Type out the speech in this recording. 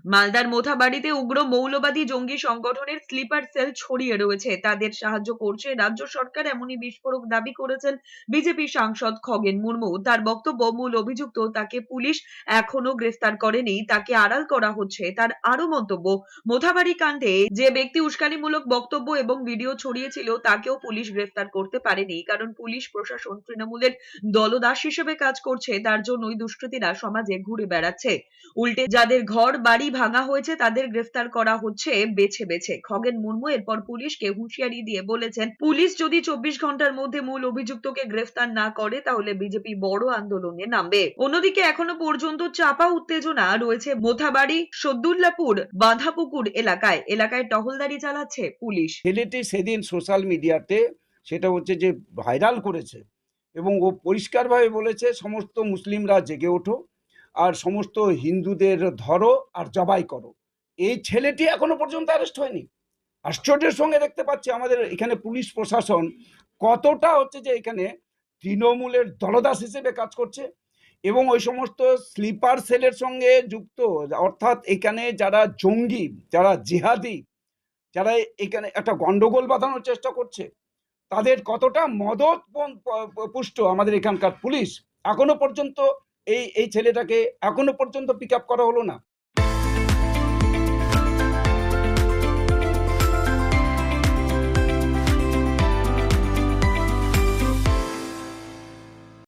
মালদার মোথাবাড়িতে উগ্র মৌলবাদী জঙ্গি সংগঠনের স্লিপার সেল ছড়িয়ে রয়েছে, তাদের সাহায্য করছে রাজ্য সরকার, এমনই বিস্ফোরক দাবি করেছেন বিজেপি সাংসদ খগেন মুর্মু। তার বক্তব্য, মূল অভিযুক্ত তাকে পুলিশ এখনো গ্রেফতার করেনি, তাকে আড়াল করা হচ্ছে। তার আরো মন্তব্য, মোথাবাড়ি কাণ্ডে যে ব্যক্তি উস্কানিমূলক বক্তব্য এবং ভিডিও ছড়িয়েছিল তাকেও পুলিশ গ্রেফতার করতে পারেনি, কারণ পুলিশ প্রশাসন তৃণমূলের দলদাস হিসেবে কাজ করছে। তার জন্যই দুষ্কৃতীরা সমাজে ঘুরে বেড়াচ্ছে। উল্টে যাদের ঘর বাড়ি ভাঙা হয়েছে তাদের গ্রেফতার করা হচ্ছে বেছে বেছে। খগেন মুর্মু এরপর পুলিশকে হুঁশিয়ারি দিয়ে বলেছেন, পুলিশ যদি 24 ঘন্টার মধ্যে মূল অভিযুক্তকে গ্রেফতার না করে তাহলে বিজেপি বড় আন্দোলনে নামবে। অন্যদিকে এখনো পর্যন্ত চাপা উত্তেজনা রয়েছে মোথাবাড়ি, সদ্দুল্লাপুর, বাঁধাপুকুর এলাকায় টহলদারি চালাচ্ছে পুলিশ। ছেলেটি সেদিন সোশ্যাল মিডিয়াতে সেটা হচ্ছে যে ভাইরাল করেছে এবং ও পরিষ্কারভাবে বলেছে সমস্ত মুসলিমরা জেগে ওঠো আর সমস্ত হিন্দুদের ধরো আর জবাই করো। এই ছেলেটি এখনো পর্যন্ত অ্যারেস্ট হয়নি। আশ্চর্যের সঙ্গে দেখতে পাচ্ছি আমাদের এখানে পুলিশ প্রশাসন কতটা হচ্ছে যে এখানে তৃণমূলের দলদাস হিসেবে কাজ করছে এবং ওই সমস্ত স্লিপার সেলের সঙ্গে যুক্ত, অর্থাৎ এখানে যারা জঙ্গি, যারা জিহাদি, যারা এখানে একটা গন্ডগোল বাঁধানোর চেষ্টা করছে, তাদের কতটা মদত পুষ্ট আমাদের এখানকার পুলিশ। এখনো পর্যন্ত এই ছেলেটাকে এখনো পর্যন্ত পিক আপ করা হলো না।